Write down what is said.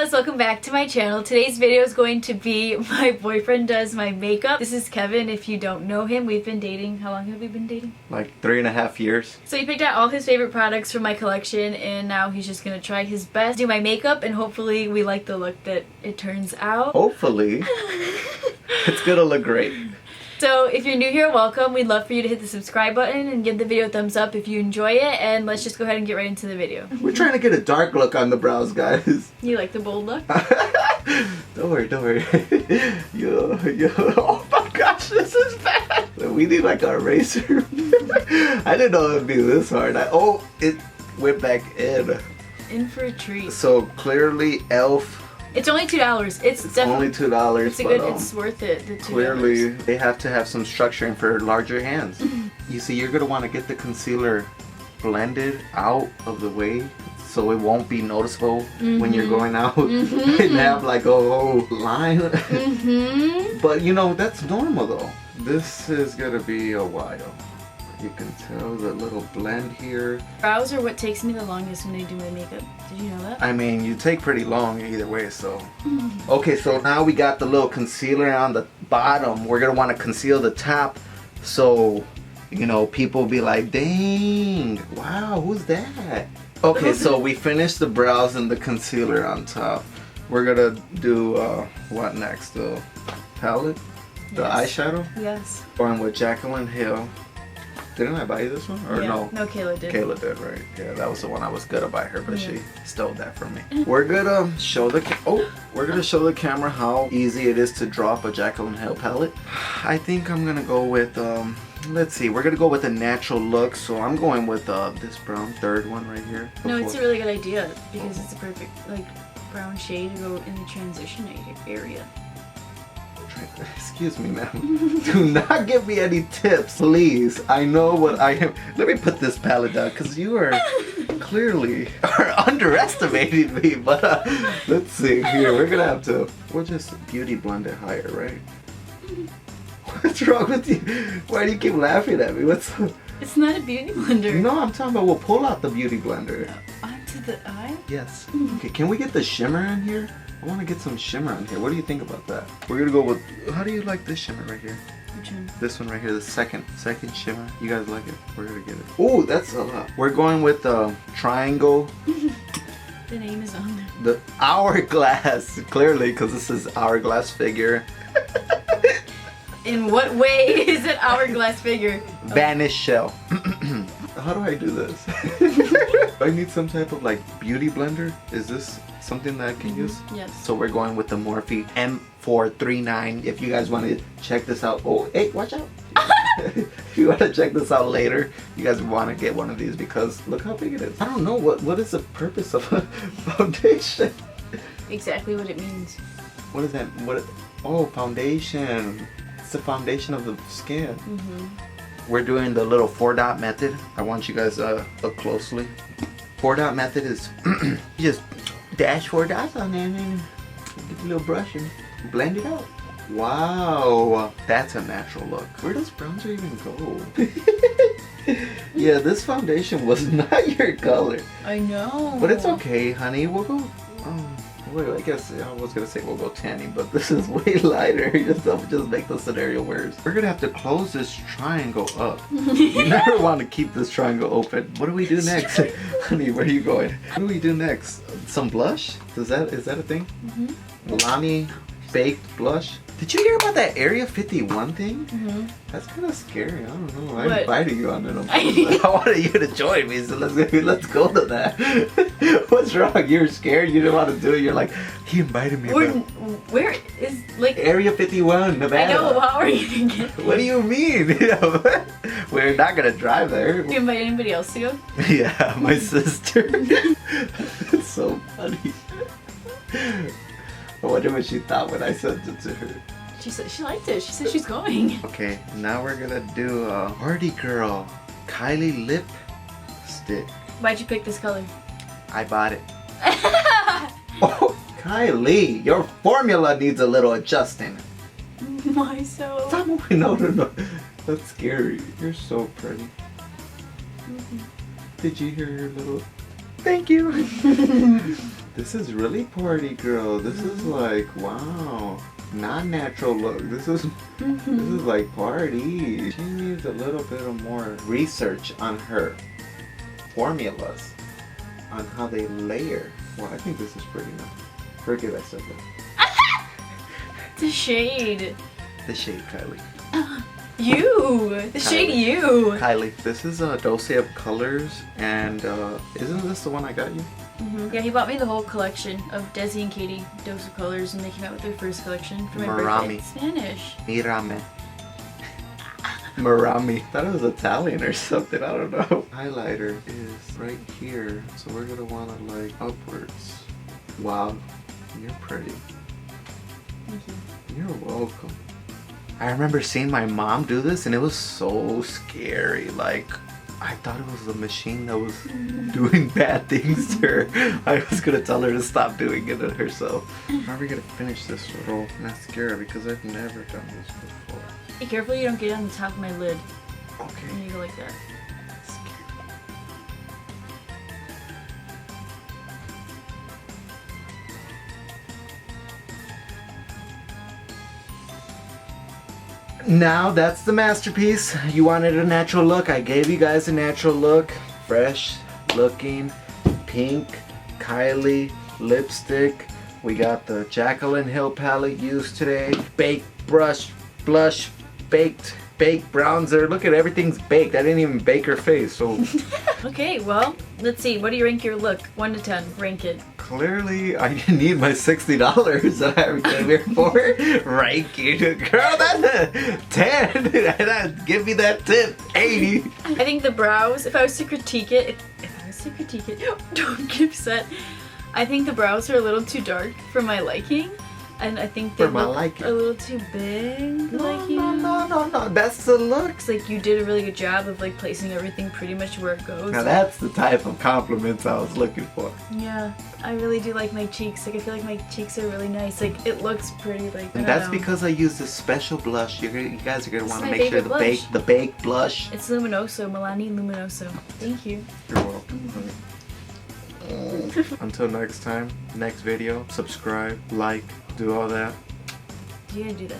loves, welcome back to my channel. Today's video is going to be my boyfriend does my makeup. This is Kevin. If you don't know him, we've been dating. How long have we been dating? Like 3.5 years. So he picked out all his favorite products from my collection and now he's just gonna try his best to do my makeup and hopefully we like the look that it turns out. Hopefully. It's gonna look great. So if you're new here, welcome. We'd love for you to hit the subscribe button and give the video a thumbs up if you enjoy it, and let's just go ahead and get right into the video. We're trying to get a dark look on the brows, guys. You like the bold look? Don't worry. Yo, oh my gosh, this is bad. We need like a eraser. I didn't know it would be this hard. It went back in. In for a treat. So clearly e.l.f. It's only $2. It's definitely only $2. It's it's worth it. The $2. Clearly, they have to have some structuring for larger hands. You see, you're gonna want to get the concealer blended out of the way so it won't be noticeable when you're going out and have like a whole line. But you know, that's normal though. This is gonna be a while. You can tell the little blend here. Brows are what takes me the longest when I do my makeup. Did you know that? I mean, you take pretty long either way, so. Okay, so now we got the little concealer on the bottom. We're gonna wanna conceal the top so, you know, people be like, dang, wow, who's that? Okay, so we finished the brows and the concealer on top. We're gonna do, what next? The palette? The eyeshadow? Yes. Going with Jaclyn Hill. Didn't I buy you this one? Or no? No, Kayla did. Kayla did, right? Yeah, that was the one I was gonna buy her, but she stole that from me. We're gonna show the camera how easy it is to drop a Jaclyn Hill palette. I think I'm gonna go with let's see, we're gonna go with a natural look, so I'm going with this brown third one right here. No, it's a really good idea because it's a perfect like brown shade to go in the transition area. Excuse me, ma'am. Do not give me any tips, please. I know what I am. Let me put this palette down because you are clearly underestimating me. But let's see here. We'll just beauty blend it higher, right? What's wrong with you? Why do you keep laughing at me? It's not a beauty blender. No, I'm talking about we'll pull out the beauty blender. Onto the eye? Yes. Okay, can we get the shimmer in here? I want to get some shimmer on here. What do you think about that? We're gonna go with, how do you like this shimmer right here? Which one? This one right here, the second shimmer. You guys like it? We're gonna get it. Oh, that's a lot. We're going with the triangle. The name is on there. The hourglass, clearly, because this is hourglass figure. In what way is it hourglass figure? Vanish shell. How do I do this? I need some type of like beauty blender. Is this something that I can use? Yes. So we're going with the Morphe M439. If you guys want to check this out, oh, hey, watch out. If you want to check this out later, you guys want to get one of these because look how big it is. I don't know what is the purpose of a foundation. Exactly what it means. What is that? Oh, foundation. It's the foundation of the skin. We're doing the little 4-dot method. I want you guys to look closely. 4-dot method is you just dash 4 dots on there and then get a little brush and blend it out. Wow, that's a natural look. Where does bronzer even go? Yeah, this foundation was not your color. I know. But it's okay, honey. We'll go. Wait, I guess I was gonna say we'll go tanning, but this is way lighter. Just make the scenario worse. We're gonna have to close this triangle up. You never want to keep this triangle open. What do we do next? Honey, where are you going? What do we do next? Some blush? Is that a thing? Milani baked blush. Did you hear about that Area 51 thing? That's kind of scary. I don't know. I invited you on it. I wanted you to join me, so let's go to that. What's wrong? You're scared. You didn't want to do it. You're like, he invited me. Where is like Area 51, Nevada? I know. How are you gonna get there? What do you mean? We're not gonna drive there. Do you invite anybody else to go? Yeah, my sister. It's so funny. I wonder what she thought when I sent it to her. She said she liked it. She said she's going. Okay, now we're gonna do a Party Girl Kylie lipstick. Why'd you pick this color? I bought it. Oh, Kylie, your formula needs a little adjusting. Why so? Stop moving. No. That's scary. You're so pretty. Did you hear your little... Thank you. This is really party, girl. This is like, wow. Not natural look. This is like party. She needs a little bit of more research on her formulas, on how they layer. Well, I think this is pretty nice. Forget I said that. The shade. The shade, Kylie. You! The shade you! Kylie, this is a Dose of Colors, and isn't this the one I got you? Yeah, he bought me the whole collection of Desi and Katie Dose of Colors, and they came out with their first collection for my birthday. Marami. Spanish. Mirame. Marami. I thought it was Italian or something, I don't know. Highlighter is right here, so we're gonna wanna like upwards. Wow, you're pretty. Thank you. You're welcome. I remember seeing my mom do this and it was so scary. Like, I thought it was a machine that was doing bad things to her. I was gonna tell her to stop doing it to herself. How are we gonna finish this little mascara? Because I've never done this before. Be careful you don't get it on the top of my lid. Okay. And you go like that. Now that's the masterpiece. You wanted a natural look. I gave you guys a natural look. Fresh looking, pink, Kylie lipstick. We got the Jaclyn Hill palette used today. Baked brush, blush, baked bronzer. Look at everything's baked. I didn't even bake her face. So Okay, well, let's see. What do you rank your look? 1 to 10. Rank it. clearly I need my $60 that I came here for. Rank it. Girl, that's a 10. Give me that tip. 80. I think the brows, if I was to critique it, don't get upset. I think the brows are a little too dark for my liking. And I think they look a little too big. No. That's the look. Looks like you did a really good job of like placing everything pretty much where it goes. Now that's the type of compliments I was looking for. Yeah, I really do like my cheeks. Like I feel like my cheeks are really nice. Like it looks pretty. Like and that's because I use this special blush. You guys are gonna want to make sure the baked blush. It's Luminoso, Milani Luminoso. Thank you. You're welcome. Until next time, next video, subscribe, like, do all that. You gotta do that.